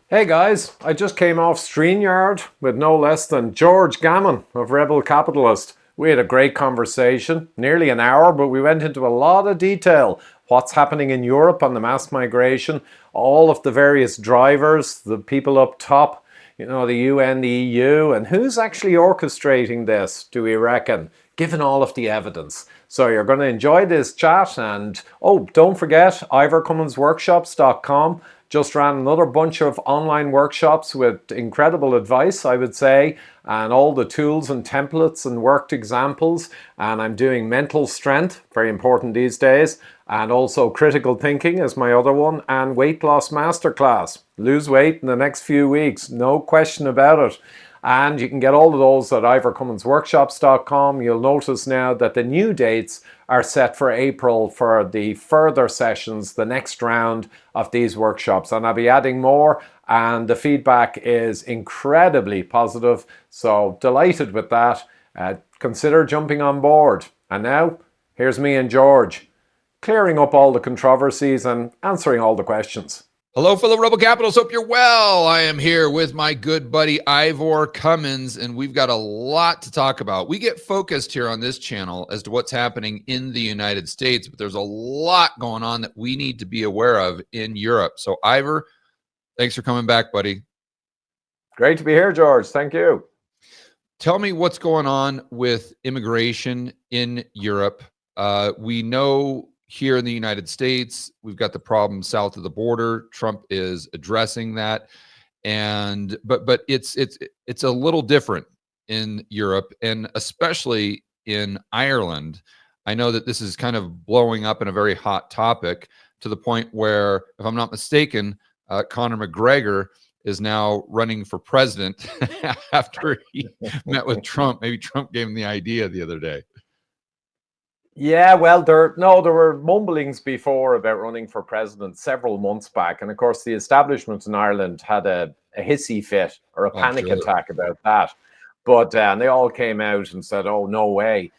Hey guys, I just came off StreamYard with no less than George Gammon of Rebel Capitalist. We had a great conversation, nearly an hour, but we went into a lot of detail. What's happening in Europe on the mass migration, all of the various drivers, the people up top, the UN, the EU, and who's actually orchestrating this, do we reckon, given all of the evidence. So you're going to enjoy this chat, and oh, don't forget, ivorcumminsworkshops.com just ran another bunch of online workshops with incredible advice, I would say, and all the tools and templates and worked examples. And I'm doing mental strength, very important these days, and also critical thinking is my other one, and weight loss masterclass. Lose weight in the next few weeks, no question about it. And you can get all of those at ivorcumminsworkshops.com. You'll notice now that the new dates are set for April for the further sessions, the next round of these workshops. And I'll be adding more, and the feedback is incredibly positive. So delighted with that. Consider jumping on board. And now, here's me and George, clearing up all the controversies and answering all the questions. Hello, fellow Rebel Capitals. Hope you're well. I am here with my good buddy Ivor Cummins, and we've got a lot to talk about. We get focused here on this channel as to what's happening in the United States, but there's a lot going on that we need to be aware of in Europe. So, Ivor, thanks for coming back, buddy. Great to be here, George. Thank you. Tell me what's going on with immigration in Europe. We know here in the United States, we've got the problem south of the border. Trump is addressing that, but it's a little different in Europe, and especially in Ireland. I know that this is kind of blowing up in a very hot topic to the point where, if I'm not mistaken, Conor McGregor is now running for president after he met with Trump. Maybe Trump gave him the idea the other day. Yeah, well, there were mumblings before about running for president several months back, and of course, the establishment in Ireland had a hissy fit or a panic attack about that. But and they all came out and said, "Oh, no way!"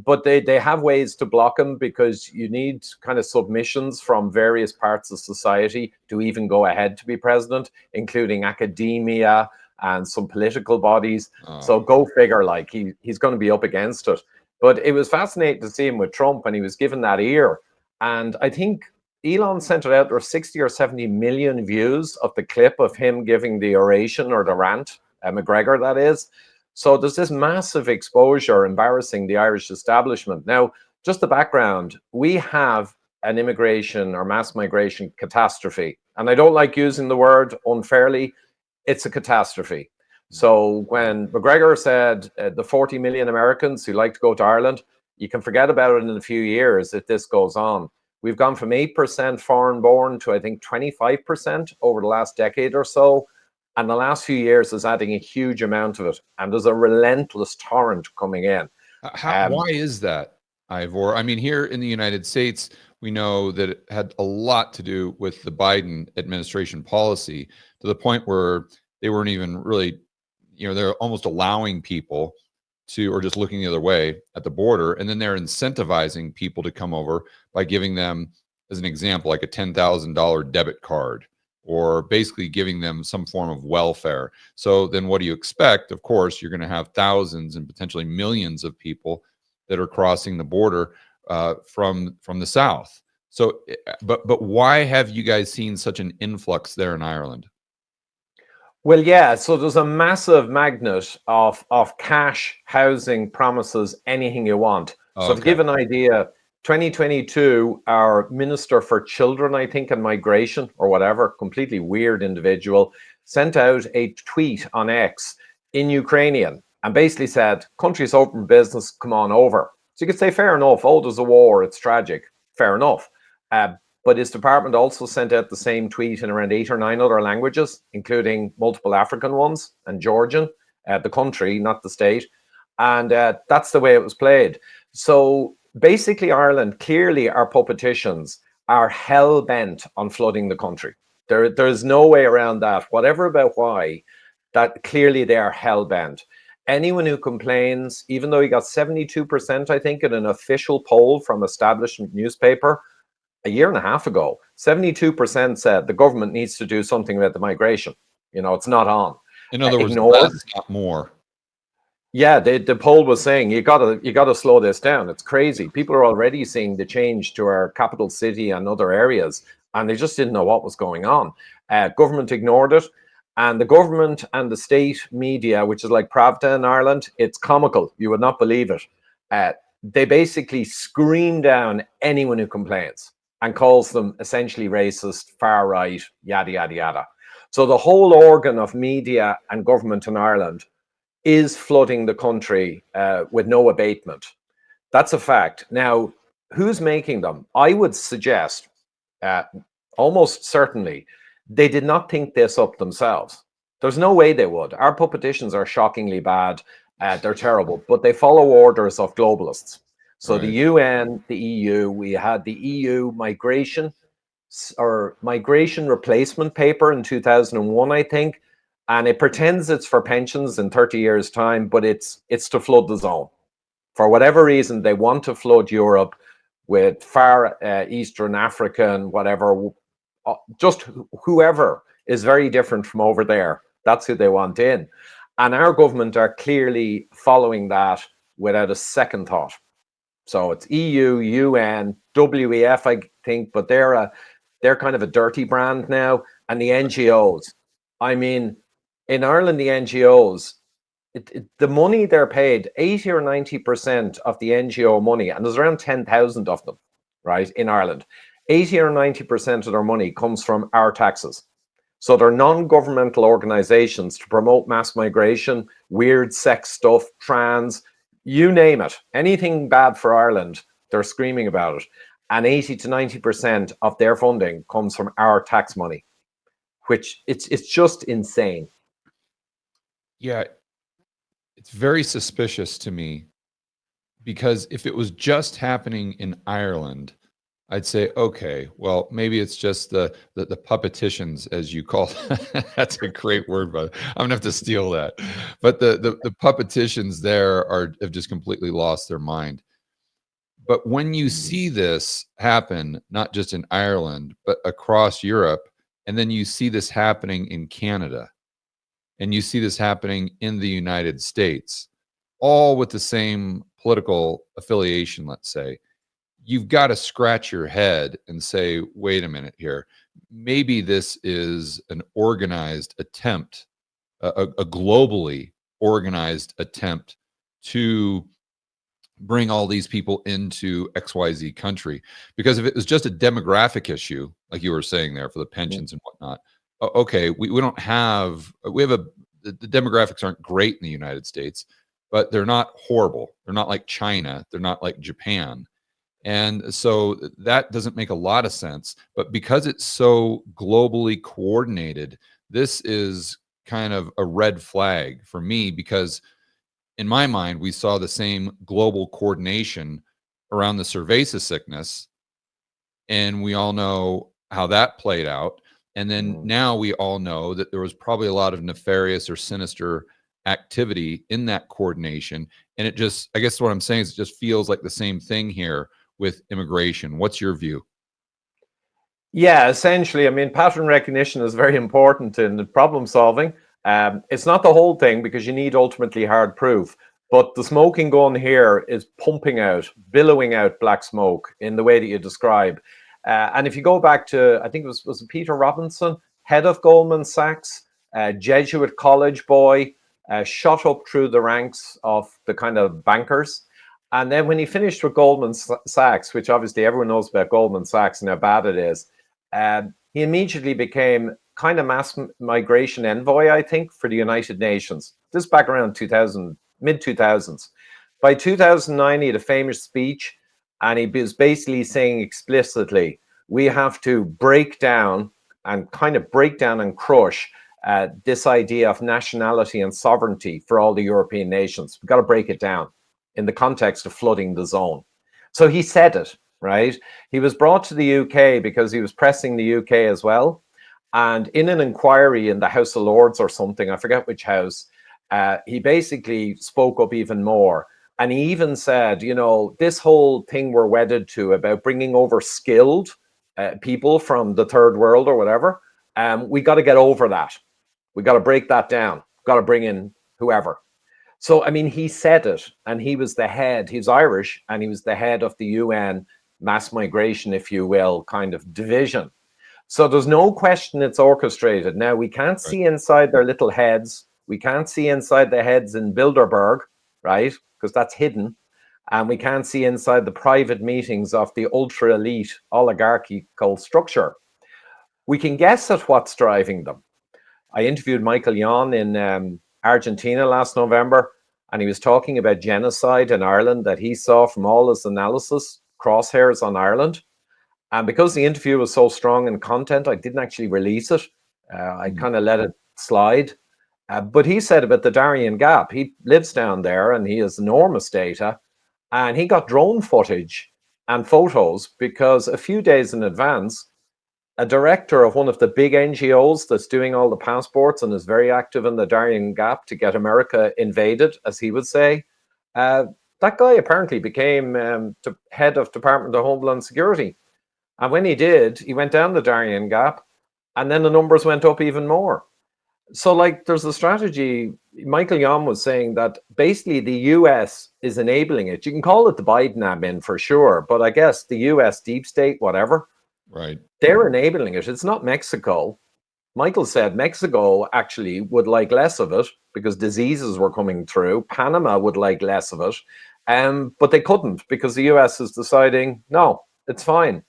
But they have ways to block him, because you need kind of submissions from various parts of society to even go ahead to be president, including academia and some political bodies. So go figure, like he's going to be up against it. But it was fascinating to see him with Trump, and he was given that ear. And I think Elon sent it out. There were 60 or 70 million views of the clip of him giving the oration or the rant, McGregor, that is. So there's this massive exposure embarrassing the Irish establishment. Now, just the background, we have an immigration or mass migration catastrophe. And I don't like using the word unfairly. It's a catastrophe. So when McGregor said the 40 million Americans who like to go to Ireland, you can forget about it in a few years if this goes on. We've gone from 8% foreign born to, I think, 25% over the last decade or so. And the last few years is adding a huge amount of it. And there's a relentless torrent coming in. Why is that, Ivor? I mean, here in the United States, we know that it had a lot to do with the Biden administration policy, to the point where they weren't even really, they're almost allowing people to, or just looking the other way at the border. And then they're incentivizing people to come over by giving them, as an example, like a $10,000 debit card, or basically giving them some form of welfare. So then what do you expect? Of course, you're going to have thousands and potentially millions of people that are crossing the border from the South. So, but why have you guys seen such an influx there in Ireland? Well, yeah, so there's a massive magnet of cash, housing, promises, anything you want. So to give an idea, 2022, our Minister for Children, I think, and Migration or whatever, completely weird individual, sent out a tweet on X in Ukrainian and basically said, country's open business, come on over. So you could say, fair enough, oh, there's a war, it's tragic, fair enough. But his department also sent out the same tweet in around 8 or 9 other languages, including multiple African ones and Georgian, the country, not the state. And that's the way it was played. So basically, Ireland, clearly our politicians are hell-bent on flooding the country. There's no way around that. Whatever about why, that clearly they are hell-bent. Anyone who complains, even though he got 72%, I think, in an official poll from establishment newspaper, a year and a half ago, 72% said the government needs to do something about the migration. You know, it's not on. In other words, Ignore. less, not more. Yeah, the poll was saying you gotta slow this down. It's crazy. People are already seeing the change to our capital city and other areas, and they just didn't know what was going on. Government ignored it, and the government and the state media, which is like Pravda in Ireland, it's comical. You would not believe it. They basically scream down anyone who complains and calls them essentially racist, far right, yada yada yada. So the whole organ of media and government in Ireland is flooding the country with no abatement. That's a fact. Now, who's making them? I would suggest, almost certainly, they did not think this up themselves. There's no way they would. Our politicians are shockingly bad. They're terrible, but they follow orders of globalists. So Right. the UN, the EU, we had the EU migration replacement paper in 2001, I think, and it pretends it's for pensions in 30 years' time, but it's to flood the zone. For whatever reason, they want to flood Europe with far Eastern Africa and whatever, just whoever is very different from over there. That's who they want in. And our government are clearly following that without a second thought. So it's EU, UN, WEF, I think, but they're kind of a dirty brand now. And the NGOs. I mean, in Ireland, the NGOs, the money they're paid, 80 or 90% of the NGO money, and there's around 10,000 of them, right, in Ireland, 80 or 90% of their money comes from our taxes. So they're non-governmental organizations to promote mass migration, weird sex stuff, trans, you name it. Anything bad for Ireland, they're screaming about it. And 80 to 90% of their funding comes from our tax money, which it's just insane. Yeah, it's very suspicious to me, because if it was just happening in Ireland, I'd say, okay, well, maybe it's just the puppeticians, as you call it. That's a great word, but I'm gonna have to steal that. But the puppeticians there have just completely lost their mind. But when you see this happen, not just in Ireland, but across Europe, and then you see this happening in Canada, and you see this happening in the United States, all with the same political affiliation, let's say, you've got to scratch your head and say, wait a minute here. Maybe this is an organized attempt, a globally organized attempt to bring all these people into XYZ country. Because if it was just a demographic issue, like you were saying there, for the pensions and whatnot, okay, we don't have, the demographics aren't great in the United States, but they're not horrible. They're not like China. They're not like Japan. And so that doesn't make a lot of sense. But because it's so globally coordinated, this is kind of a red flag for me, because in my mind, we saw the same global coordination around the cerveza sickness, and we all know how that played out. And then now we all know that there was probably a lot of nefarious or sinister activity in that coordination. And it just, I guess what I'm saying is, it just feels like the same thing here with immigration. What's your view? Yeah, essentially, I mean, pattern recognition is very important in the problem solving. It's not the whole thing, because you need ultimately hard proof. But the smoking gun here is pumping out, billowing out black smoke in the way that you describe. And if you go back to, I think it was Peter Robinson, head of Goldman Sachs, Jesuit college boy, shot up through the ranks of the kind of bankers. And then when he finished with Goldman Sachs, which obviously everyone knows about Goldman Sachs and how bad it is, he immediately became kind of mass migration envoy, I think, for the United Nations. This back around 2000, mid-2000s. By 2009, he had a famous speech, and he was basically saying explicitly, we have to break down and crush this idea of nationality and sovereignty for all the European nations. We've got to break it down in the context of flooding the zone. So he said it, right? He was brought to the UK because he was pressing the UK as well. And in an inquiry in the House of Lords or something, I forget which house, he basically spoke up even more. And he even said, you know, this whole thing we're wedded to about bringing over skilled people from the third world or whatever, we got to get over that. We got to break that down. Got to bring in whoever. So, I mean, he said it, and he was the head. He's Irish, and he was the head of the UN mass migration, if you will, kind of division. So there's no question it's orchestrated. Now, we can't see inside their little heads. We can't see inside the heads in Bilderberg, right? Because that's hidden. And we can't see inside the private meetings of the ultra elite oligarchical structure. We can guess at what's driving them. I interviewed Michael Yon in Argentina last November, and he was talking about genocide in Ireland that he saw from all his analysis, crosshairs on Ireland. And because the interview was so strong in content, I didn't actually release it. I kind of let it slide. But he said about the Darien Gap, he lives down there and he has enormous data. And he got drone footage and photos because a few days in advance, a director of one of the big NGOs that's doing all the passports and is very active in the Darien Gap to get America invaded, as he would say, that guy apparently became head of Department of Homeland Security. And when he did, he went down the Darien Gap, and then the numbers went up even more. So, like, there's a strategy. Michael Yon was saying that basically the US is enabling it. You can call it the Biden admin for sure, but I guess the US deep state, whatever, right? They're enabling it. It's not Mexico. Michael said Mexico actually would like less of it because diseases were coming through. Panama would like less of it, but they couldn't because the US is deciding, no, it's fine.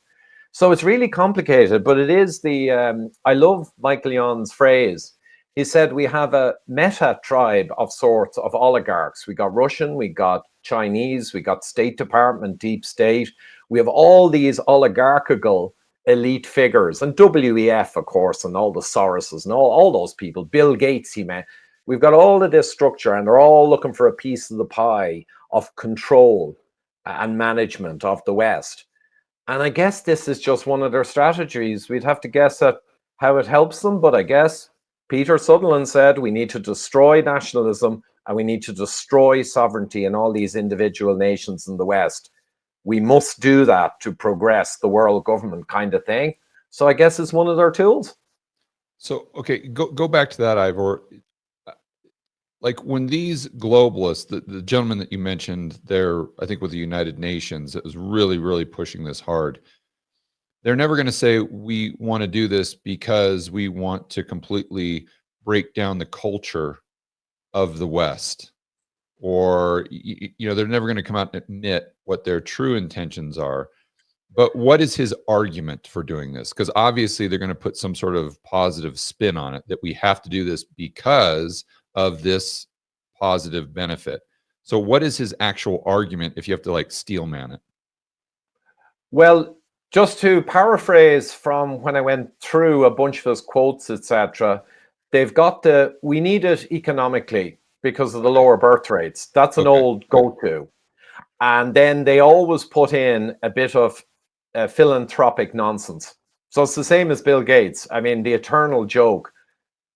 So it's really complicated, but it is I love Michael Yon's phrase. He said we have a meta tribe of sorts of oligarchs. We got Russian, we got Chinese, we got State Department, deep state. We have all these oligarchical elite figures, and WEF, of course, and all the Soroses and all those people, Bill Gates, he meant. We've got all of this structure, and they're all looking for a piece of the pie of control and management of the West. And I guess this is just one of their strategies. We'd have to guess at how it helps them, but I guess Peter Sutherland said we need to destroy nationalism and we need to destroy sovereignty in all these individual nations in the West. We must do that to progress the world government kind of thing. So I guess it's one of their tools. So, okay, go back to that, Ivor. Like when these globalists, the gentleman that you mentioned there, I think with the United Nations, that was really, really pushing this hard. They're never going to say we want to do this because we want to completely break down the culture of the West, or they're never going to come out and admit what their true intentions are. But what is his argument for doing this? Because obviously they're going to put some sort of positive spin on it, that we have to do this because of this positive benefit. So what is his actual argument if you have to like steelman it? Well, just to paraphrase from when I went through a bunch of his quotes, etc., they've got we need it economically because of the lower birth rates. That's an old go-to. And then they always put in a bit of philanthropic nonsense. So it's the same as Bill Gates. I mean, the eternal joke.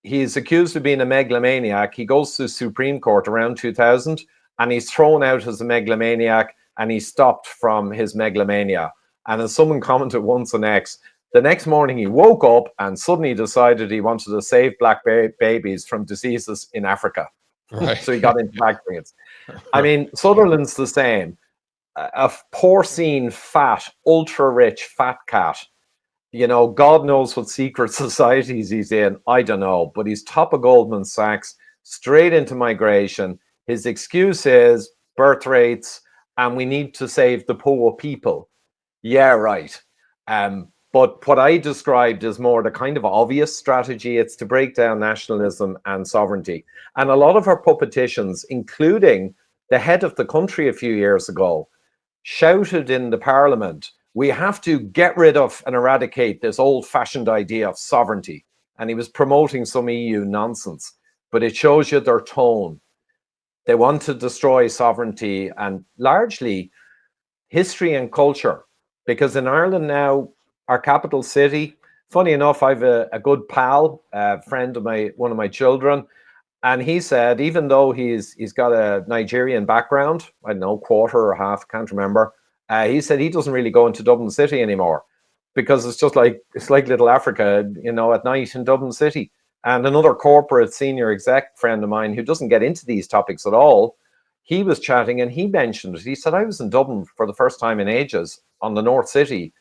He's accused of being a megalomaniac. He goes to the Supreme Court around 2000 and he's thrown out as a megalomaniac and he's stopped from his megalomania. And as someone commented once on X, the next morning he woke up and suddenly decided he wanted to save black babies from diseases in Africa. Right. So he got into vaccines. I mean, Sutherland's the same. A porcine, fat, ultra-rich fat cat. God knows what secret societies he's in. I don't know. But he's top of Goldman Sachs, straight into migration. His excuse is birth rates, and we need to save the poor people. Yeah, right. But what I described is more the kind of obvious strategy. It's to break down nationalism and sovereignty. And a lot of our politicians, including the head of the country a few years ago, shouted in the parliament, we have to get rid of and eradicate this old-fashioned idea of sovereignty. And he was promoting some EU nonsense. But it shows you their tone. They want to destroy sovereignty and largely history and culture. Because in Ireland now, our capital city, funny enough, I have a good pal, a friend of one of my children, and he said even though he's got a Nigerian background, I don't know, quarter or half, can't remember, he said he doesn't really go into Dublin City anymore because it's like little Africa, at night in Dublin City. And another corporate senior exec friend of mine who doesn't get into these topics at all, he was chatting and he mentioned it. He said, I was in Dublin for the first time in ages on the North City,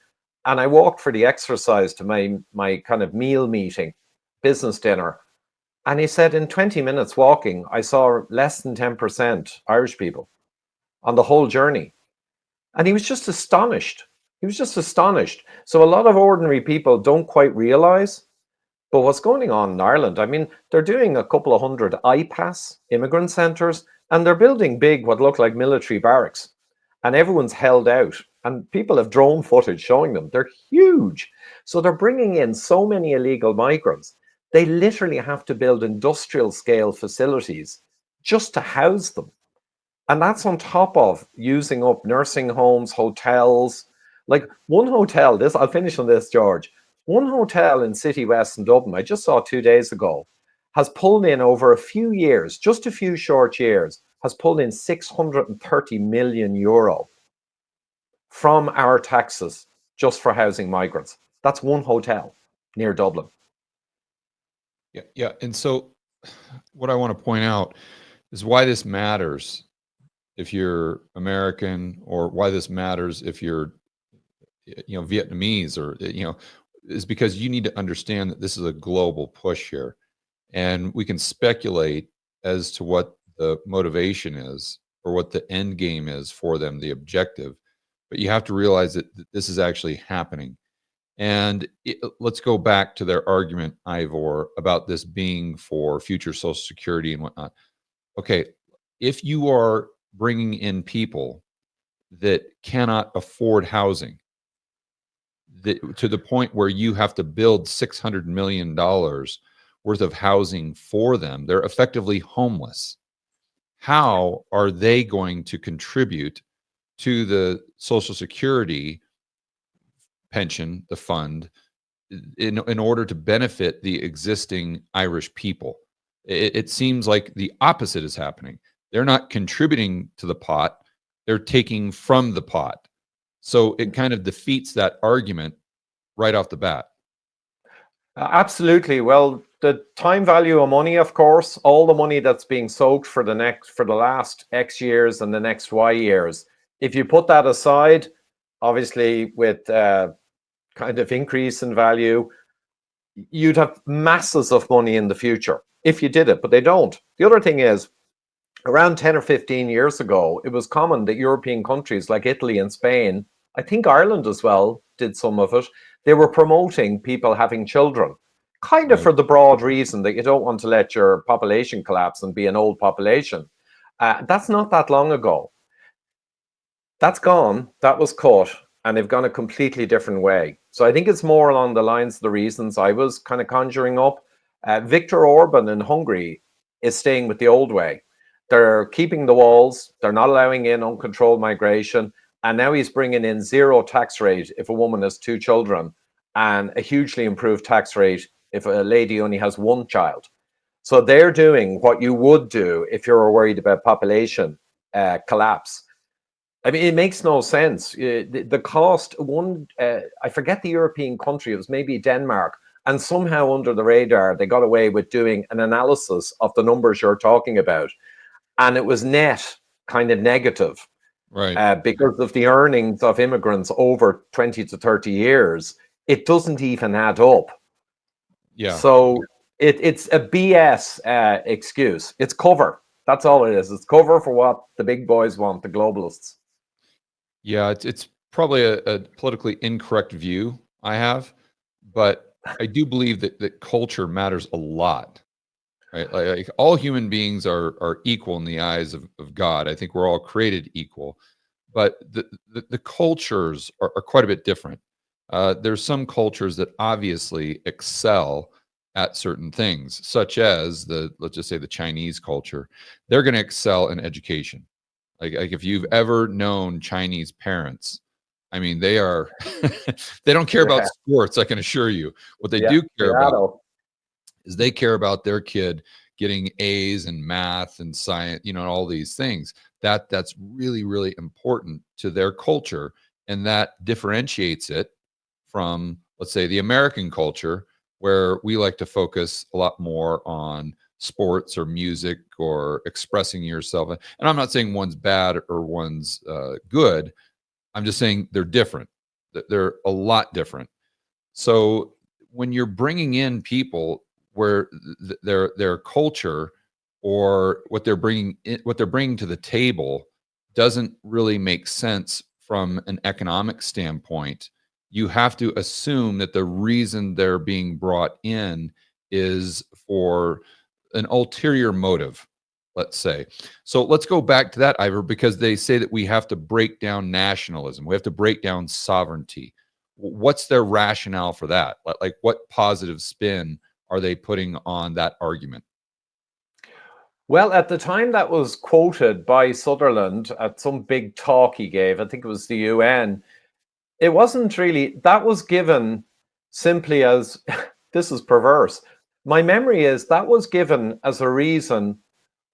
and I walked for the exercise to my kind of meal meeting, business dinner. And he said, in 20 minutes walking, I saw less than 10% Irish people on the whole journey. And he was just astonished. He was just astonished. So a lot of ordinary people don't quite realize. But what's going on in Ireland, I mean, they're doing a couple of hundred IPAS, immigrant centres, and they're building big, what look like military barracks. And everyone's held out. And people have drone footage showing them. They're huge. So they're bringing in so many illegal migrants. They literally have to build industrial scale facilities just to house them. And that's on top of using up nursing homes, hotels. Like one hotel, this, I'll finish on this, George. One hotel in City West in Dublin, I just saw 2 days ago, has pulled in over a few years, just a few short years, has pulled in 630 million euro from our taxes just for housing migrants. That's one hotel near Dublin. Yeah. And so what I want to point out is why this matters if you're American, or why this matters if you're, Vietnamese, or, is because you need to understand that this is a global push here. And we can speculate as to what the motivation is or what the end game is for them, the objective. But you have to realize that this is actually happening. And let's go back to their argument, Ivor, about this being for future Social Security and whatnot. Okay, if you are bringing in people that cannot afford housing, to the point where you have to build $600 million worth of housing for them, they're effectively homeless. How are they going to contribute to the Social Security pension, the fund, in order to benefit the existing Irish people? It seems like the opposite is happening. They're not contributing to the pot, they're taking from the pot. So it kind of defeats that argument right off the bat. Absolutely. Well, the time value of money, of course, all the money that's being soaked for the last X years and the next Y years. If you put that aside, obviously with kind of increase in value, you'd have masses of money in the future if you did it, but they don't. The other thing is, around 10 or 15 years ago, it was common that European countries like Italy and Spain, I think Ireland as well, did some of it. They were promoting people having children, kind of for the broad reason that you don't want to let your population collapse and be an old population. That's not that long ago. That's gone. That was cut. And they've gone a completely different way. So I think it's more along the lines of the reasons I was kind of conjuring up. Viktor Orban in Hungary is staying with the old way. They're keeping the walls. They're not allowing in uncontrolled migration. And now he's bringing in zero tax rate if a woman has 2 children, and a hugely improved tax rate if a lady only has 1 child. So they're doing what you would do if you're worried about population collapse. I mean, it makes no sense. The cost, I forget the European country, it was maybe Denmark, and somehow under the radar, they got away with doing an analysis of the numbers you're talking about. And it was net kind of negative, right? Because of the earnings of immigrants over 20 to 30 years. It doesn't even add up. Yeah. So it's a BS excuse. It's cover. That's all it is. It's cover for what the big boys want, the globalists. Yeah, it's probably a politically incorrect view I have, but I do believe that culture matters a lot. Right? Like all human beings are equal in the eyes of God. I think we're all created equal, but the cultures are quite a bit different. There's some cultures that obviously excel at certain things, such as let's just say the Chinese culture. They're going to excel in education. Like if you've ever known Chinese parents, I mean, they are they don't care about sports, I can assure you. What they do care about is they care about their kid getting A's in math and science, all these things. That's really, really important to their culture. And that differentiates it from, let's say, the American culture, where we like to focus a lot more on sports or music or expressing yourself. And I'm not saying one's bad or one's good. I'm just saying they're different. They're a lot different. So when you're bringing in people where their culture or what they're bringing to the table doesn't really make sense from an economic standpoint, you have to assume that the reason they're being brought in is for an ulterior motive, let's say. So let's go back to that, Ivor, because they say that we have to break down nationalism. We have to break down sovereignty. What's their rationale for that? Like, what positive spin are they putting on that argument? Well, at the time that was quoted by Sutherland at some big talk he gave, I think it was the UN, it wasn't really, that was given simply as, this is perverse. My memory is that was given as a reason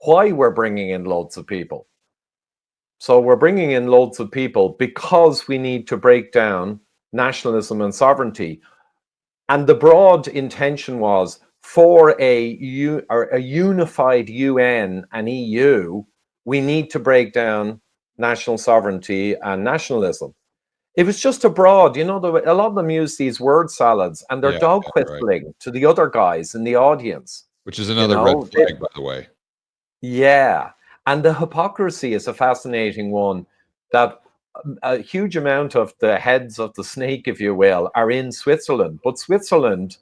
why we're bringing in loads of people. So we're bringing in loads of people because we need to break down nationalism and sovereignty. And the broad intention was for a unified UN and EU, we need to break down national sovereignty and nationalism. It was just a broad, a lot of them use these word salads and they're dog whistling right to the other guys in the audience. Which is another red flag, by the way. Yeah. And the hypocrisy is a fascinating one, that a huge amount of the heads of the snake, if you will, are in Switzerland. But Switzerland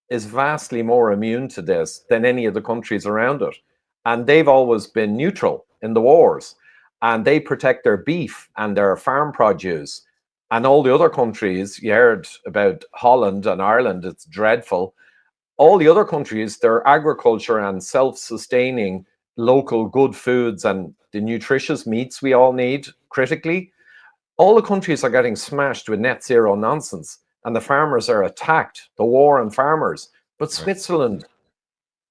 is vastly more immune to this than any of the countries around it. And they've always been neutral in the wars. And they protect their beef and their farm produce. And all the other countries, you heard about Holland and Ireland, it's dreadful. All the other countries, their agriculture and self-sustaining local good foods and the nutritious meats we all need critically, all the countries are getting smashed with net zero nonsense, and the farmers are attacked, the war on farmers. But Switzerland,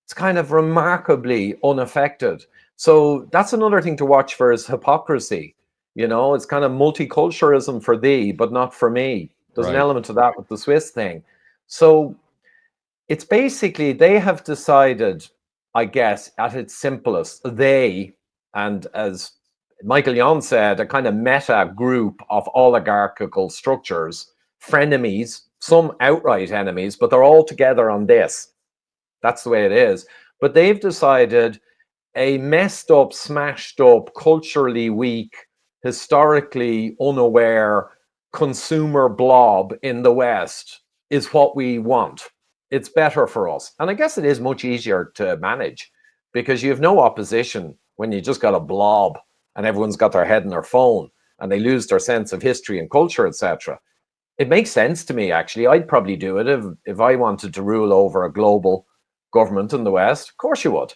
it's kind of remarkably unaffected. So that's another thing to watch for, is hypocrisy. It's kind of multiculturalism for thee, but not for me. There's an element of that with the Swiss thing. So it's basically, they have decided, I guess, at its simplest, and as Michael Yon said, a kind of meta group of oligarchical structures, frenemies, some outright enemies, but they're all together on this. That's the way it is. But they've decided a messed up, smashed up, culturally weak, historically unaware consumer blob in the West is what we want. It's better for us. And I guess it is much easier to manage because you have no opposition when you just got a blob and everyone's got their head in their phone and they lose their sense of history and culture, etc. It makes sense to me, actually. I'd probably do it if I wanted to rule over a global government in the West. Of course you would.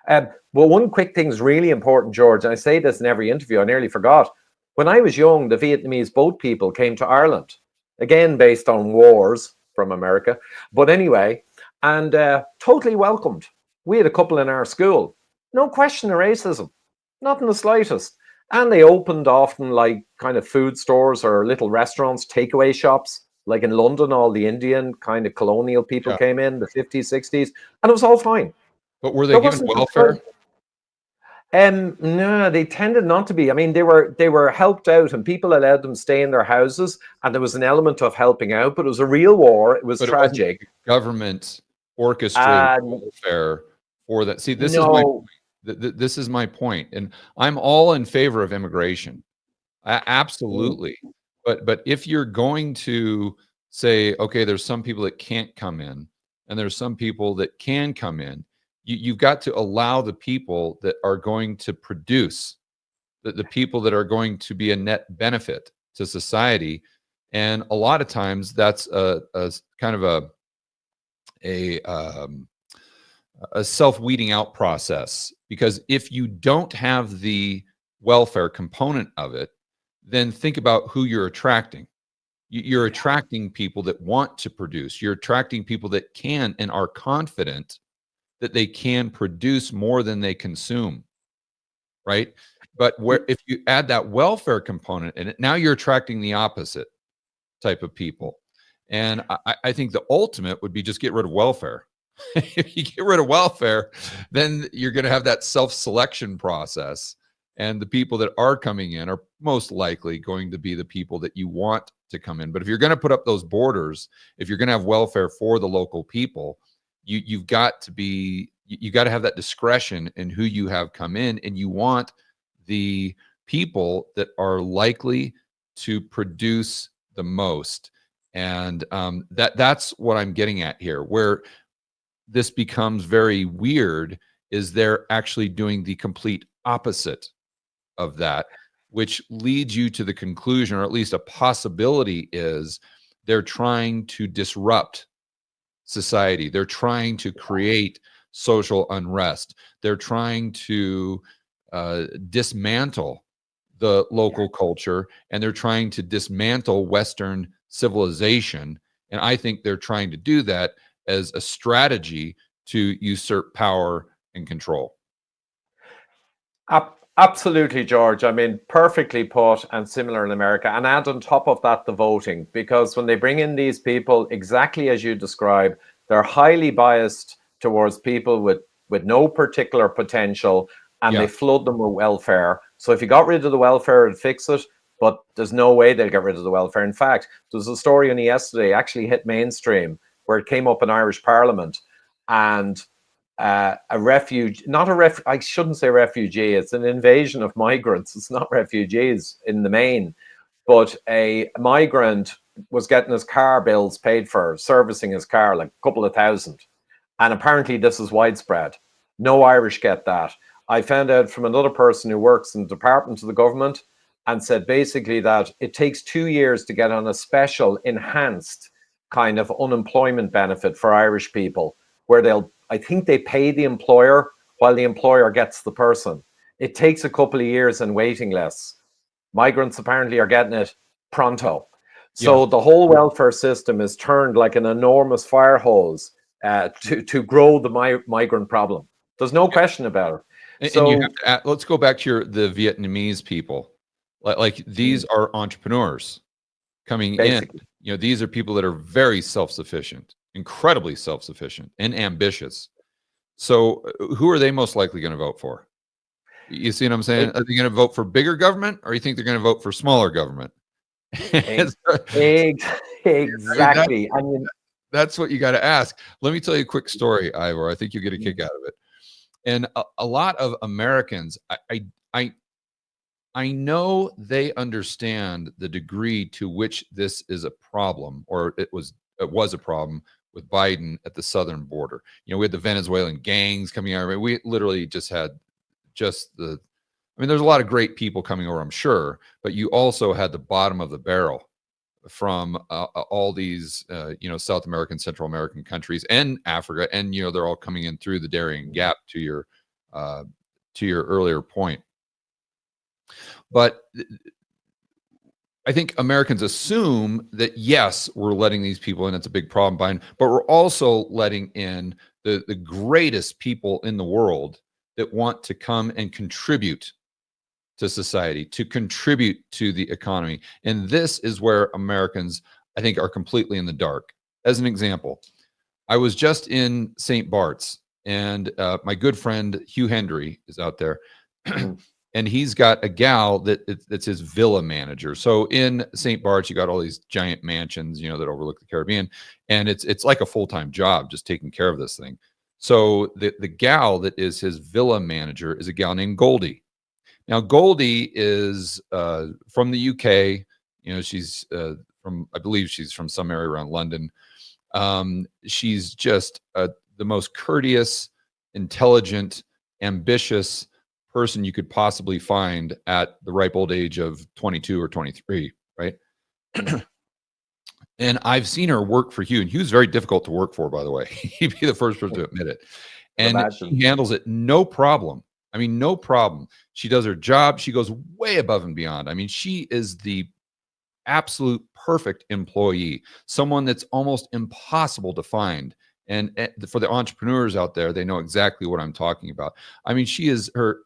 Well, one quick thing is really important, George, and I say this in every interview, I nearly forgot. When I was young, the Vietnamese boat people came to Ireland, again, based on wars from America. But anyway, and totally welcomed. We had a couple in our school. No question of racism, not in the slightest. And they opened often like kind of food stores or little restaurants, takeaway shops. Like in London, all the Indian kind of colonial people came in the 50s, 60s, and it was all fine. But were they given welfare? No, they tended not to be. I mean, they were helped out, and people allowed them stay in their houses, and there was an element of helping out. But it was a real war. It was tragic. It government orchestrated welfare for that. See, this is my point. This is my point, and I'm all in favor of immigration. Absolutely. But if you're going to say, okay, there's some people that can't come in, and there's some people that can come in, you've got to allow the people that are going to produce, the people that are going to be a net benefit to society. And a lot of times that's a kind of a self-weeding out process, because if you don't have the welfare component of it, then think about who you're attracting. You're attracting people that want to produce. You're attracting people that can and are confident that they can produce more than they consume, right? But if you add that welfare component in it, now you're attracting the opposite type of people. And I think the ultimate would be just get rid of welfare. If you get rid of welfare, then you're going to have that self-selection process. And the people that are coming in are most likely going to be the people that you want to come in. But if you're going to put up those borders, if you're going to have welfare for the local people, you've got to have that discretion in who you have come in, and you want the people that are likely to produce the most. And that's what I'm getting at here. Where this becomes very weird is they're actually doing the complete opposite of that, which leads you to the conclusion, or at least a possibility, is they're trying to disrupt society. They're trying to create social unrest. They're trying to dismantle the local culture, and they're trying to dismantle Western civilization. And I think they're trying to do that as a strategy to usurp power and control. Absolutely, George. I mean, perfectly put, and similar in America. And add on top of that the voting, because when they bring in these people, exactly as you describe, they're highly biased towards people with no particular potential, and they flood them with welfare. So if you got rid of the welfare, it'd fix it. But there's no way they'll get rid of the welfare. In fact, there was a story only yesterday, actually hit mainstream, where it came up in Irish Parliament, and a refugee, I shouldn't say refugee, it's an invasion of migrants. It's not refugees in the main, but a migrant was getting his car bills paid for, servicing his car, like a couple of thousand. And apparently this is widespread. No Irish get that. I found out from another person who works in the department of the government, and said basically that it takes 2 years to get on a special enhanced kind of unemployment benefit for Irish people, where I think they pay the employer while the employer gets the person. It takes a couple of years and waiting lists. Migrants apparently are getting it pronto. So the whole welfare system is turned like an enormous fire hose to grow the migrant problem. There's no question about it. And you have to let's go back to the Vietnamese people. Like these are entrepreneurs coming basically in. These are people that are very self-sufficient, incredibly self-sufficient and ambitious. So who are they most likely going to vote for? You see what I'm saying? Are they going to vote for bigger government, or you think they're going to vote for smaller government? Exactly. I mean, that's what you got to ask. Let me tell you a quick story, Ivor. I think you'll get a kick out of it. And a lot of Americans, I know they understand the degree to which this is a problem, or it was a problem with Biden at the southern border. We had the Venezuelan gangs coming out. We literally just had there's a lot of great people coming over, I'm sure, but you also had the bottom of the barrel from all these, South American, Central American countries and Africa. And, they're all coming in through the Darien Gap, to your earlier point. But I think Americans assume that, yes, we're letting these people in. It's a big problem, Biden, but we're also letting in the greatest people in the world that want to come and contribute to society, to contribute to the economy. And this is where Americans, I think, are completely in the dark. As an example, I was just in St. Bart's, and my good friend Hugh Hendry is out there. And he's got a gal that's his villa manager. So in St. Bart's, you got all these giant mansions, that overlook the Caribbean, and it's like a full-time job just taking care of this thing. So the gal that is his villa manager is a gal named Goldie. Now Goldie is from the UK. She's I believe she's from some area around London. She's just the most courteous, intelligent, ambitious person you could possibly find at the ripe old age of 22 or 23, right? And I've seen her work for Hugh, and Hugh's very difficult to work for, by the way. He'd be the first person to admit it. And she handles it no problem. I mean, no problem. She does her job. She goes way above and beyond. I mean, she is the absolute perfect employee, someone that's almost impossible to find. And for the entrepreneurs out there, they know exactly what I'm talking about. I mean, she is her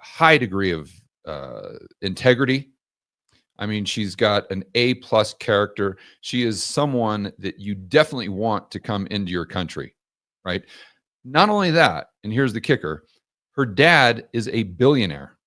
high degree of integrity, I mean, she's got an A+ character. She is someone that you definitely want to come into your country, right? Not only that, and here's the kicker, her dad is a billionaire.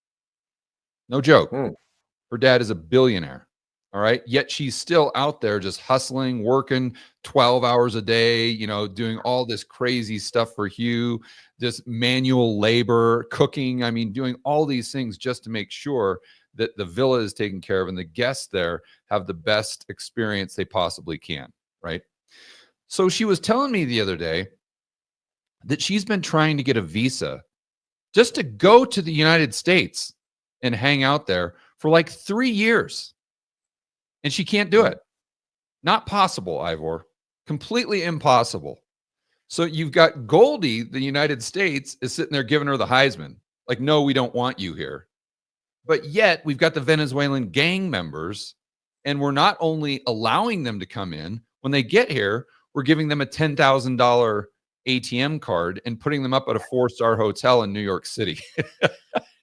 No joke. Her dad is a billionaire. All right. Yet she's still out there just hustling, working 12 hours a day, doing all this crazy stuff for Hugh, this manual labor, cooking. I mean, doing all these things just to make sure that the villa is taken care of and the guests there have the best experience they possibly can. Right. So she was telling me the other day that she's been trying to get a visa just to go to the United States and hang out there for like 3 years. And she can't do it. Not possible, Ivor. Completely impossible. So you've got Goldie, the United States, is sitting there giving her the Heisman. Like, no, we don't want you here. But yet we've got the Venezuelan gang members, and we're not only allowing them to come in, when they get here, we're giving them a $10,000 ATM card and putting them up at a 4-star hotel in New York City.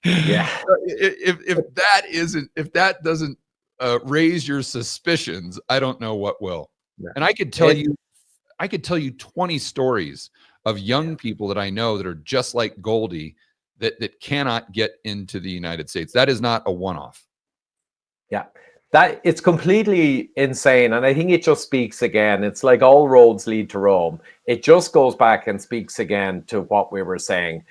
Yeah. If that doesn't raise your suspicions, I don't know what will. Yeah. And I could tell you 20 stories of young people that I know that are just like Goldie that cannot get into the United States. That is not a one-off. Yeah. That it's completely insane. And I think it just speaks again. It's like all roads lead to Rome. It just goes back and speaks again to what we were saying.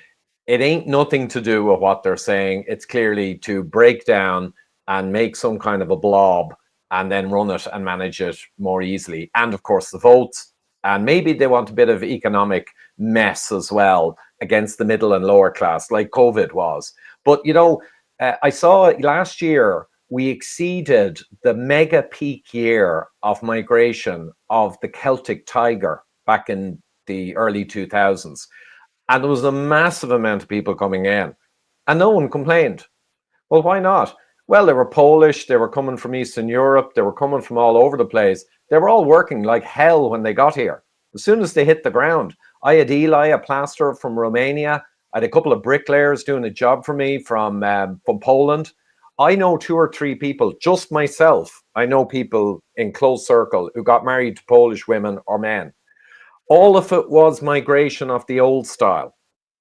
It ain't nothing to do with what they're saying. It's clearly to break down and make some kind of a blob and then run it and manage it more easily. And of course, the votes. And maybe they want a bit of economic mess as well against the middle and lower class, like COVID was. But, I saw last year, we exceeded the mega peak year of migration of the Celtic tiger back in the early 2000s. And there was a massive amount of people coming in and no one complained. Well, why not? Well, they were Polish, they were coming from Eastern Europe, they were coming from all over the place. They were all working like hell when they got here. As soon as they hit the ground, I had Eli, a plasterer from Romania. I had a couple of bricklayers doing a job for me from Poland. I know 2 or 3 people, just myself. I know people in close circle who got married to Polish women or men. All of it was migration of the old style,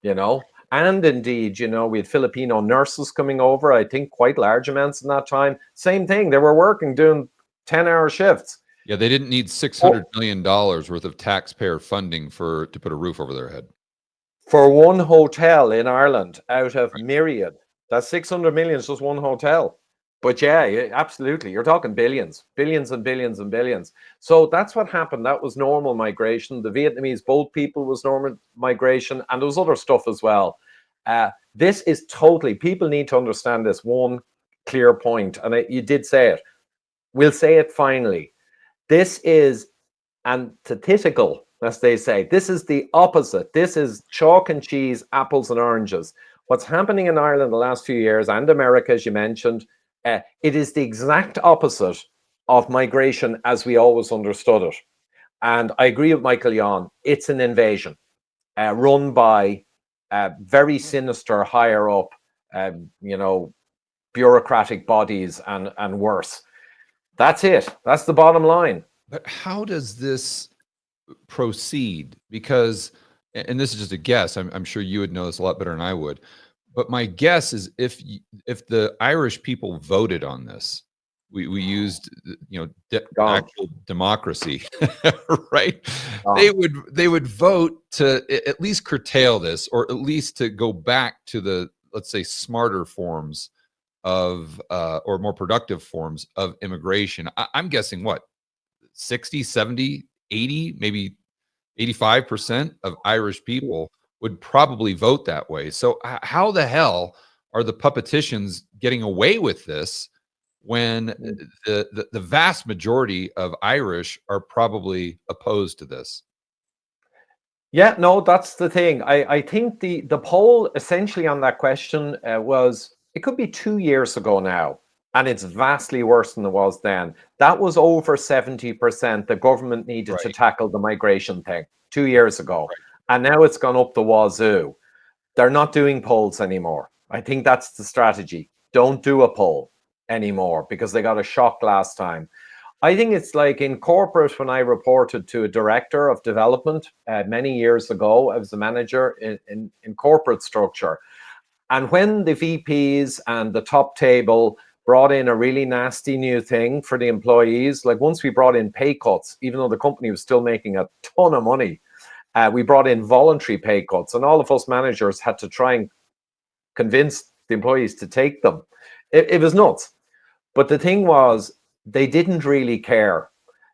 And indeed, we had Filipino nurses coming over, I think quite large amounts in that time. Same thing. They were working, doing 10-hour shifts. Yeah, they didn't need $600 million worth of taxpayer funding to put a roof over their head. For one hotel in Ireland out of myriad. That 600 million is just one hotel. But yeah, absolutely. You're talking billions and billions and billions. So that's what happened. That was normal migration. The Vietnamese boat people was normal migration. And there was other stuff as well. This is totally, people need to understand this one clear point. And you did say it. We'll say it finally. This is antithetical, as they say. This is the opposite. This is chalk and cheese, apples and oranges. What's happening in Ireland the last few years, and America, as you mentioned, it is the exact opposite of migration as we always understood it. And I agree with Michael Yon. It's an invasion run by very sinister, higher up, bureaucratic bodies and worse. That's it. That's the bottom line. But how does this proceed? Because, and this is just a guess, I'm sure you would know this a lot better than I would. But my guess is if the Irish people voted on this, we used actual democracy, right? They would vote to at least curtail this, or at least to go back to the, let's say, smarter forms of or more productive forms of immigration. I'm guessing what, 60, 70, 80, maybe 85% of Irish people would probably vote that way. So how the hell are the puppeticians getting away with this when the vast majority of Irish are probably opposed to this? Yeah, no, that's the thing. I think the poll essentially on that question was, it could be 2 years ago now, and it's vastly worse than it was then. That was over 70% the government needed to tackle the migration thing 2 years ago. Right. And now it's gone up the wazoo. They're not doing polls anymore. I think that's the strategy. Don't do a poll. anymore because they got a shock last time. I think it's like in corporate, when I reported to a director of development many years ago, I was a manager in corporate structure. And when the VPs and the top table brought in a really nasty new thing for the employees, like once we brought in pay cuts, even though the company was still making a ton of money, we brought in voluntary pay cuts, and all of us managers had to try and convince the employees to take them. It was nuts. But the thing was, they didn't really care.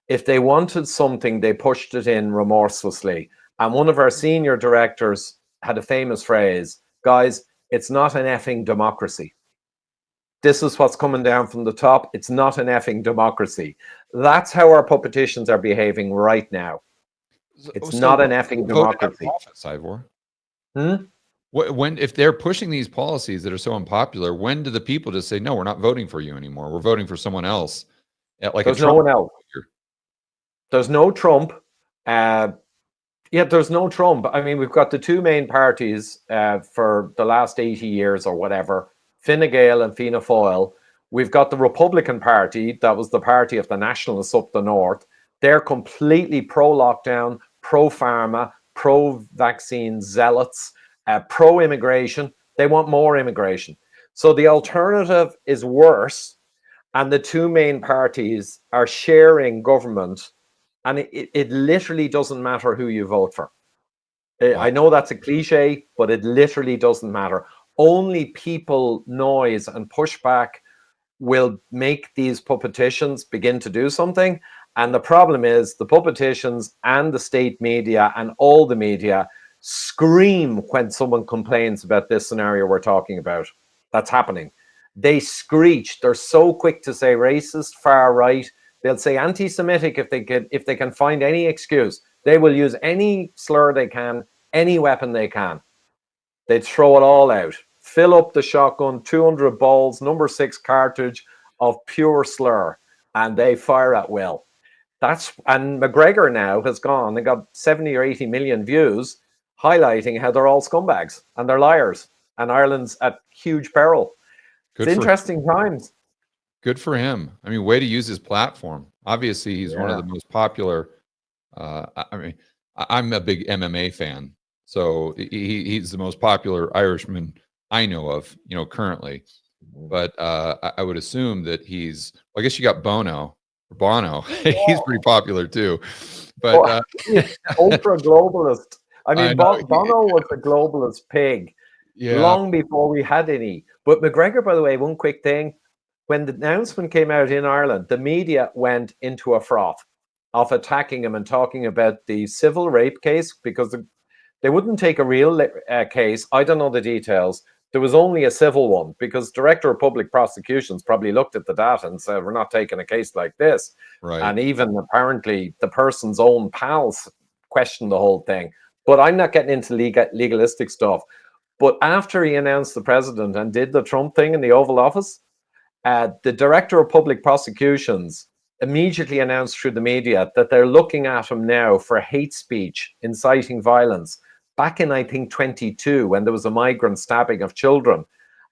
If they wanted something, they pushed it in remorselessly. And one of our senior directors had a famous phrase, guys, it's not an effing democracy. This is what's coming down from the top. It's not an effing democracy. That's how our politicians are behaving right now. It's not an effing democracy. Office, Ivor. Hmm? When, if they're pushing these policies that are so unpopular, when do the people just say, no, we're not voting for you anymore? We're voting for someone else. Like there's no one else. There's no Trump. There's no Trump. I mean, we've got the two main parties for the last 80 years or whatever, Fine Gael and Fianna Fáil. We've got the Republican Party, that was the party of the nationalists up the north. They're completely pro-lockdown, pro-pharma, pro-vaccine zealots, pro-immigration. They want more immigration. So the alternative is worse, and the two main parties are sharing government, and it literally doesn't matter who you vote for. Wow. I know that's a cliche, but it literally doesn't matter. Only people, noise, and pushback will make these politicians begin to do something. And the problem is the politicians and the state media and all the media scream when someone complains about this scenario we're talking about. That's happening. They screech. They're so quick to say racist, far right. They'll say anti-Semitic if they can find any excuse. They will use any slur they can, any weapon they can. They'd throw it all out. Fill up the shotgun, 200 balls, number 6 cartridge of pure slur, and they fire at will. And McGregor now has gone and got 70 or 80 million views, highlighting how they're all scumbags and they're liars, and Ireland's at huge peril. It's interesting times. Good for him. I mean, way to use his platform. Obviously, he's one of the most popular. I mean, I'm a big MMA fan, so he's the most popular Irishman I know of, currently. But I would assume that he's. Well, I guess you got Bono. He's pretty popular too. But ultra globalist. I mean, Bono was a globalist pig long before we had any. But McGregor, by the way, one quick thing. When the announcement came out in Ireland, the media went into a froth of attacking him and talking about the civil rape case, because they wouldn't take a real case. I don't know the details. There was only a civil one, because Director of Public Prosecutions probably looked at the data and said, we're not taking a case like this. Right. And even apparently the person's own pals questioned the whole thing. But I'm not getting into legalistic stuff. But after he announced the president and did the Trump thing in the Oval Office, the Director of Public Prosecutions immediately announced through the media that they're looking at him now for hate speech, inciting violence. Back in, I think, 22, when there was a migrant stabbing of children.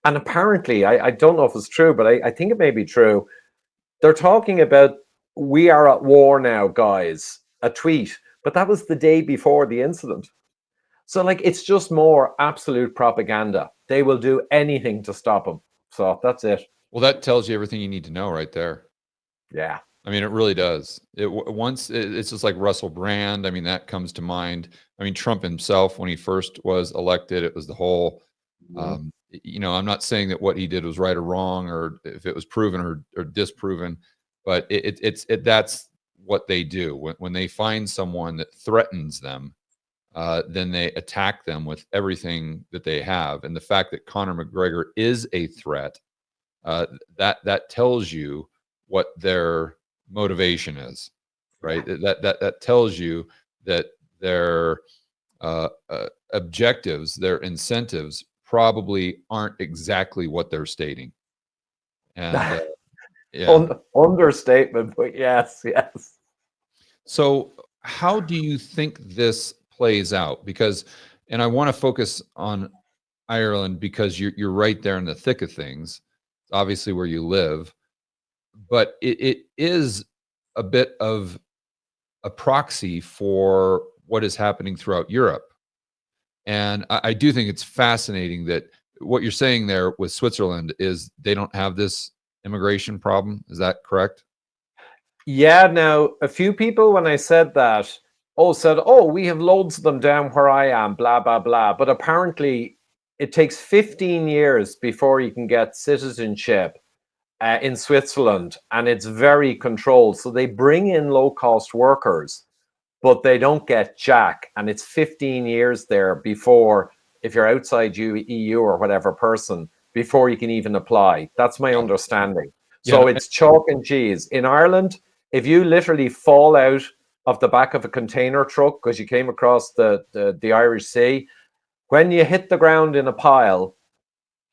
And apparently, I don't know if it's true, but I think it may be true. They're talking about, we are at war now, guys, a tweet. But that was the day before the incident. So, like, it's just more absolute propaganda. They will do anything to stop him. So that's it. Well, that tells you everything you need to know right there. Yeah. I mean, it really does. It's just like Russell Brand. I mean, that comes to mind. I mean, Trump himself, when he first was elected, it was the whole, I'm not saying that what he did was right or wrong, or if it was proven or disproven, but that's what they do. When they find someone that threatens them, then they attack them with everything that they have. And the fact that Conor McGregor is a threat, that tells you what their motivation is, right? That tells you that their objectives, their incentives probably aren't exactly what they're stating. And understatement, but yes. So how do you think this plays out? Because, and I want to focus on Ireland because you're right there in the thick of things. obviously where you live, but it is a bit of a proxy for what is happening throughout Europe. And I do think it's fascinating that what you're saying there with Switzerland is they don't have this immigration problem. Is that correct? Yeah, now a few people when I said that, said, oh, we have loads of them down where I am, blah, blah, blah. But apparently it takes 15 years before you can get citizenship in Switzerland, and it's very controlled. So they bring in low-cost workers, but they don't get jack. And it's 15 years there before, if you're outside EU or whatever person, before you can even apply. That's my understanding. So it's chalk and cheese. In Ireland, if you literally fall out of the back of a container truck because you came across the Irish Sea, when you hit the ground in a pile,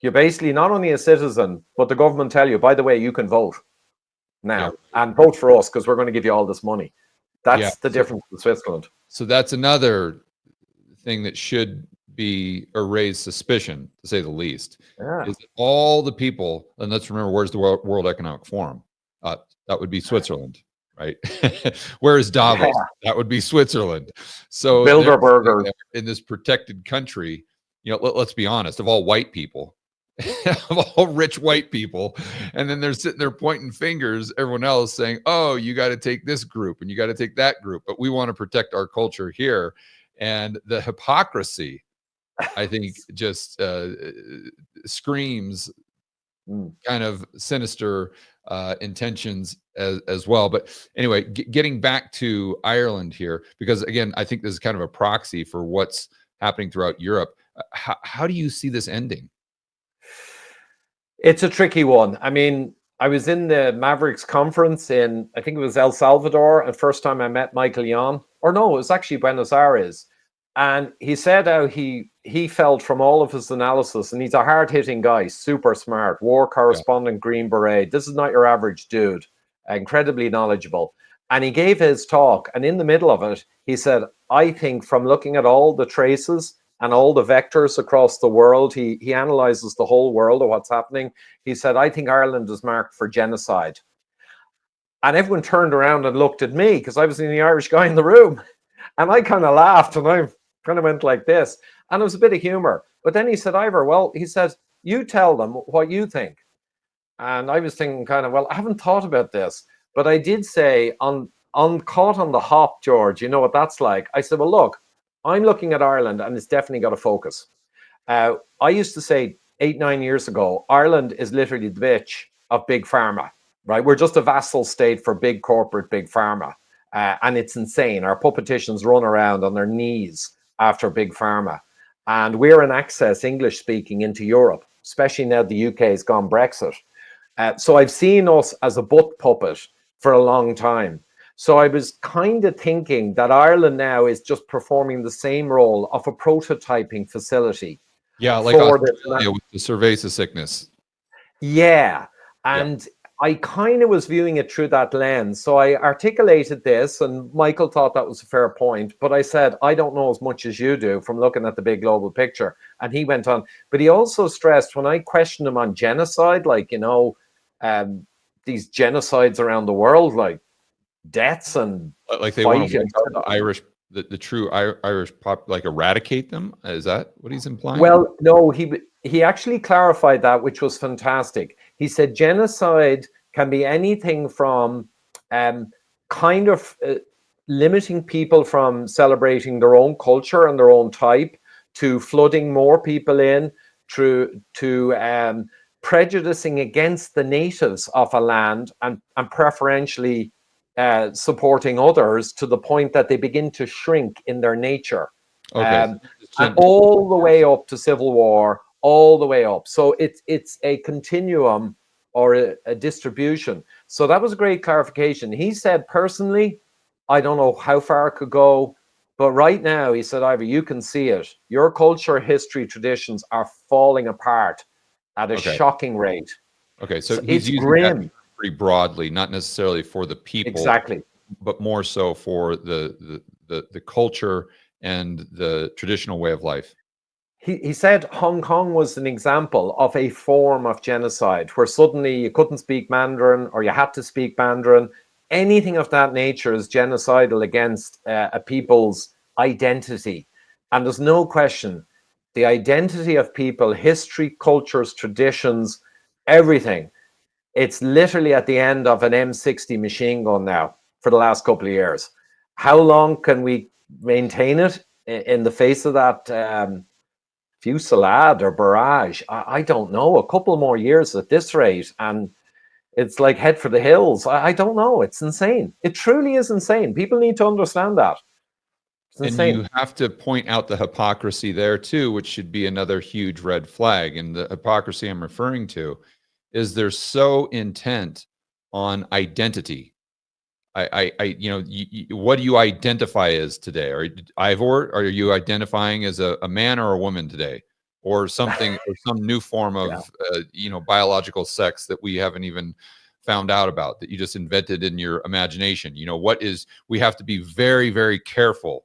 you're basically not only a citizen, but the government tell you, by the way, you can vote now and vote for us because we're going to give you all this money. That's the difference in Switzerland. So that's another thing that should be or raise suspicion, to say the least, is that all the people, and let's remember, where's the World Economic Forum? That would be Switzerland, right? Where is Davos? That would be Switzerland. So Bilderberger in this protected country, let's be honest, of all white people, of all rich white people, and then they're sitting there pointing fingers, everyone else saying, oh, you got to take this group and you got to take that group, but we want to protect our culture here. And the hypocrisy, I think, just screams kind of sinister intentions as well. But anyway, getting back to Ireland here, because again, I think this is kind of a proxy for what's happening throughout Europe. How do you see this ending? It's a tricky one. I mean, I was in the Mavericks conference in, I think it was El Salvador, and first time I met Michael Yon, or no, it was actually Buenos Aires. And he said how he felt from all of his analysis, and he's a hard-hitting guy, super smart, war correspondent, Green Beret. This is not your average dude, incredibly knowledgeable. And he gave his talk, and in the middle of it, he said, I think from looking at all the traces and all the vectors across the world, he analyzes the whole world of what's happening. He said, I think Ireland is marked for genocide. And everyone turned around and looked at me because I was the only Irish guy in the room. And I kind of laughed, and I kind of went like this. And it was a bit of humor. But then he said, Ivor, well, he said, you tell them what you think. And I was thinking kind of, well, I haven't thought about this. But I did say, on caught on the hop, George, you know what that's like. I said, well, look, I'm looking at Ireland, and it's definitely got a focus. I used to say 8-9 years ago, Ireland is literally the bitch of big pharma, right? We're just a vassal state for big corporate, big pharma. And it's insane. Our politicians run around on their knees after big pharma. And we're an access English speaking into Europe, especially now the UK has gone Brexit. So I've seen us as a butt puppet for a long time. So I was kind of thinking that Ireland now is just performing the same role of a prototyping facility. Yeah, like Australia with the cerveza sickness. Yeah. And I kind of was viewing it through that lens. So I articulated this, and Michael thought that was a fair point. But I said, I don't know as much as you do from looking at the big global picture. And he went on. But he also stressed, when I questioned him on genocide, like, these genocides around the world, like deaths and like they want to wipe out the Irish, the true Irish pop, like eradicate them. Is that what he's implying? Well, no, he actually clarified that, which was fantastic. He said genocide can be anything from kind of limiting people from celebrating their own culture and their own type, to flooding more people in, to prejudicing against the natives of a land and preferentially supporting others to the point that they begin to shrink in their nature. And all the way up to civil war, all the way up. So it's a continuum or a distribution. So that was a great clarification. He said, personally, I don't know how far it could go, but right now, he said, Ivor, you can see it. Your culture, history, traditions are falling apart at a shocking rate. Okay, so he's using grim. That pretty broadly, not necessarily for the people, exactly, but more so for the culture and the traditional way of life. he said Hong Kong was an example of a form of genocide where suddenly you couldn't speak Mandarin or you had to speak Mandarin. Anything of that nature is genocidal against a people's identity. And there's no question, the identity of people, history, cultures, traditions, everything, it's literally at the end of an M60 machine gun now for the last couple of years. How long can we maintain it in the face of that fusillade or barrage? I don't know. A couple more years at this rate, and it's like head for the hills. I don't know. It's insane. It truly is insane. People need to understand that. It's insane. And you have to point out the hypocrisy there too, which should be another huge red flag. And the hypocrisy I'm referring to is they're so intent on identity. What do you identify as today? Ivor, are you identifying as a man or a woman today, or something, or some new form of biological sex that we haven't even found out about, that you just invented in your imagination? We have to be very, very careful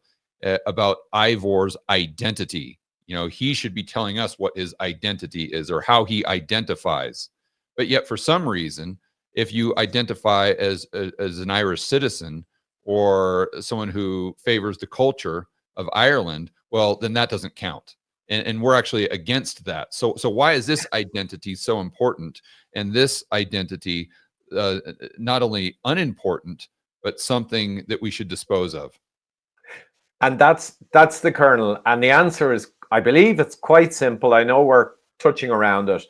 about Ivor's identity. He should be telling us what his identity is or how he identifies. But yet, for some reason, if you identify as an Irish citizen or someone who favors the culture of Ireland, well, then that doesn't count. And we're actually against that. So why is this identity so important? And this identity, not only unimportant, but something that we should dispose of? And that's the kernel. And the answer is, I believe it's quite simple. I know we're touching around it.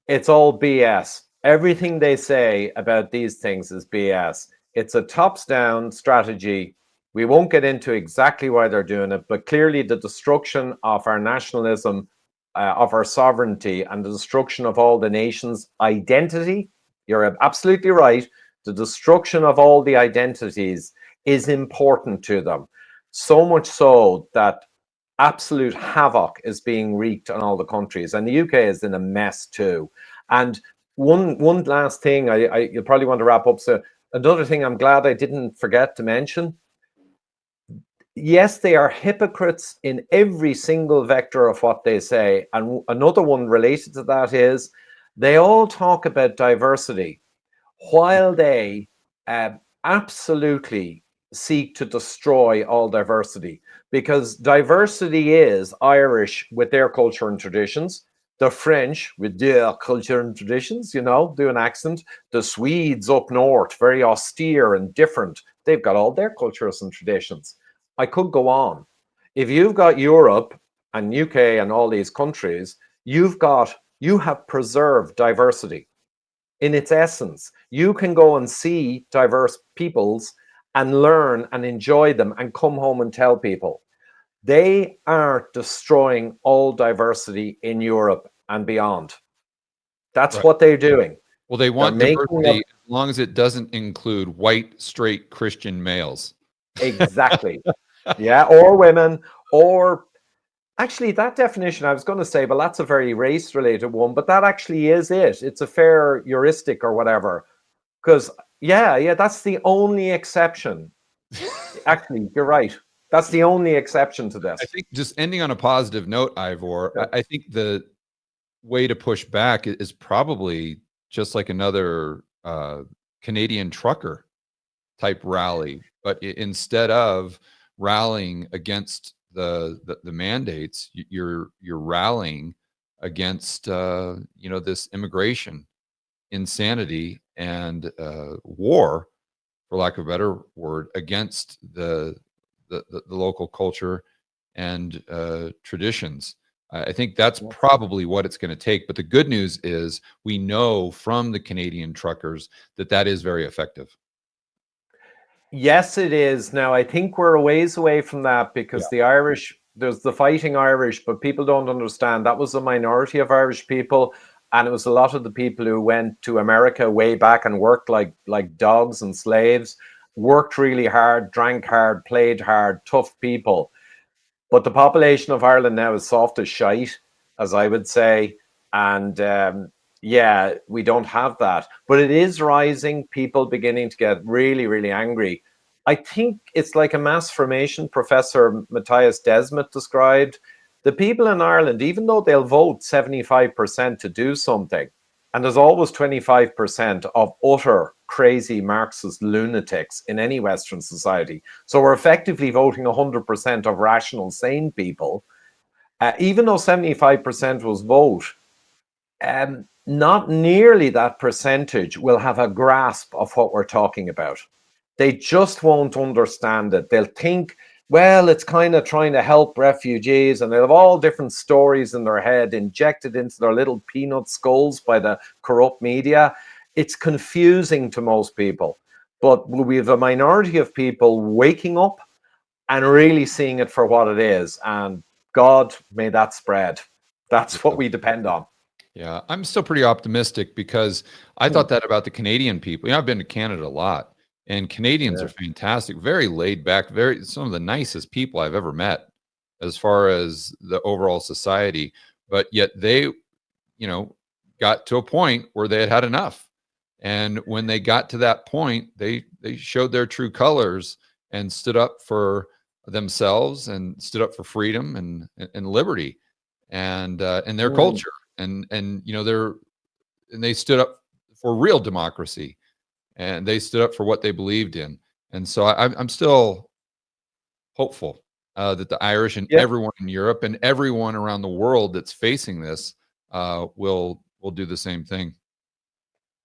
It's all BS. Everything they say about these things is BS. It's a tops-down strategy. We won't get into exactly why they're doing it, but clearly the destruction of our nationalism, of our sovereignty, and the destruction of all the nation's identity. You're absolutely right. The destruction of all the identities is important to them. So much so that absolute havoc is being wreaked on all the countries, and the UK is in a mess too. And one last thing, you'll probably want to wrap up. So another thing I'm glad I didn't forget to mention. Yes, they are hypocrites in every single vector of what they say. And another one related to that is they all talk about diversity while they absolutely seek to destroy all diversity, because diversity is Irish with their culture and traditions, the French with their culture and traditions, do an accent, the Swedes up north, very austere and different. They've got all their cultures and traditions. I could go on. If you've got Europe and UK and all these countries, you have preserved diversity in its essence. You can go and see diverse peoples and learn and enjoy them and come home and tell people. They are destroying all diversity in Europe and beyond. That's right. What they're doing. Well, they want diversity as long as it doesn't include white, straight Christian males. Exactly. Yeah, or women, or actually that definition I was going to say, but that's a very race-related one, but that actually is it. It's a fair heuristic or whatever. Because, yeah, that's the only exception. Actually, you're right. That's the only exception to this. I think, just ending on a positive note, Ivor, yeah. I think the way to push back is probably just like another Canadian trucker type rally, but instead of rallying against the mandates, you're rallying against this immigration insanity and war, for lack of a better word, against the local culture and traditions. I think that's probably what it's going to take. But the good news is we know from the Canadian truckers that is very effective. Yes, it is. Now, I think we're a ways away from that because the Irish, there's the fighting Irish, but people don't understand that was a minority of Irish people. And it was a lot of the people who went to America way back and worked like dogs and slaves, worked really hard, drank hard, played hard, tough people. But the population of Ireland now is soft as shite, as I would say. And we don't have that. But it is rising, people beginning to get really, really angry. I think it's like a mass formation Professor Matthias Desmet described. the people in Ireland, even though they'll vote 75% to do something, and there's always 25% of utter crazy Marxist lunatics in any Western society. So we're effectively voting 100% of rational, sane people. Even though 75% was vote, not nearly that percentage will have a grasp of what we're talking about. They just won't understand it. They'll think, well, it's kind of trying to help refugees, and they'll have all different stories in their head injected into their little peanut skulls by the corrupt media. It's confusing to most people, but we have a minority of people waking up and really seeing it for what it is. And God, may that spread. That's what we depend on. Yeah, I'm still pretty optimistic because I thought that about the Canadian people. I've been to Canada a lot. And Canadians are fantastic, very laid back, some of the nicest people I've ever met as far as the overall society. But yet they, got to a point where they had had enough. And when they got to that point, they showed their true colors and stood up for themselves and stood up for freedom and liberty and their culture. And they stood up for real democracy. And they stood up for what they believed in. And so I'm still hopeful that the Irish and everyone in Europe and everyone around the world that's facing this will do the same thing.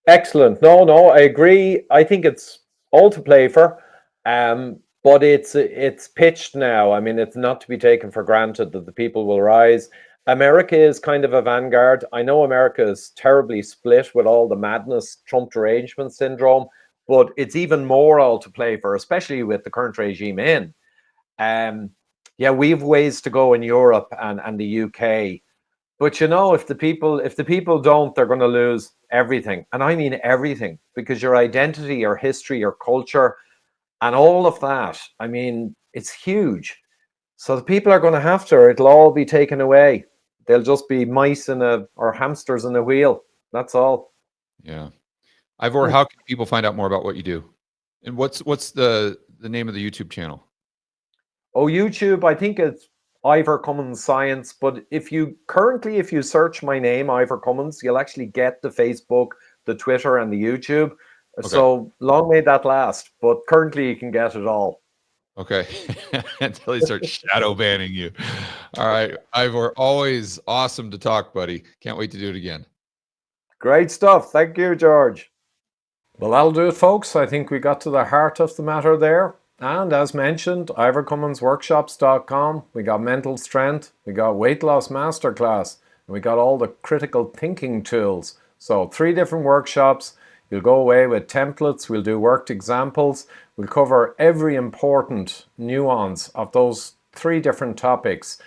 Excellent. No, I agree. I think it's all to play for, but it's pitched now. I mean, it's not to be taken for granted that the people will rise. America is kind of a vanguard. I know America is terribly split with all the madness, Trump derangement syndrome, but it's even more all to play for, especially with the current regime in. We've ways to go in Europe and the UK. But if the people don't, they're going to lose everything. And I mean everything, because your identity, your history, your culture, and all of that, I mean, it's huge. So the people are going to have to, or it'll all be taken away. They'll just be mice or hamsters in a wheel. That's all. Yeah. Ivor, how can people find out more about what you do? And what's the name of the YouTube channel? Oh, YouTube, I think it's Ivor Cummins Science. But if you search my name, Ivor Cummins, you'll actually get the Facebook, the Twitter, and the YouTube. Okay. So long may that last. But currently you can get it all. Okay. Until he starts shadow banning you. All right. Ivor, always awesome to talk, buddy. Can't wait to do it again. Great stuff. Thank you, George. Well, that'll do it, folks. I think we got to the heart of the matter there. And as mentioned, ivorcumminsworkshops.com. We got mental strength. We got weight loss masterclass. And we got all the critical thinking tools. So 3 different workshops. You'll go away with templates. We'll do worked examples. We'll cover every important nuance of those 3 different topics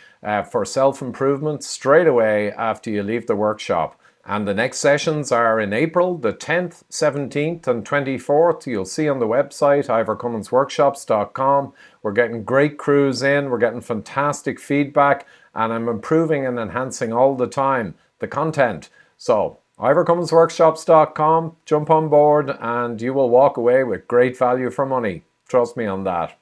for self-improvement straight away after you leave the workshop. And the next sessions are in April, the 10th, 17th, and 24th. You'll see on the website, ivorcumminsworkshops.com. We're getting great crews in. We're getting fantastic feedback. And I'm improving and enhancing all the time the content. So ivorcumminsworkshops.com, jump on board and you will walk away with great value for money. Trust me on that.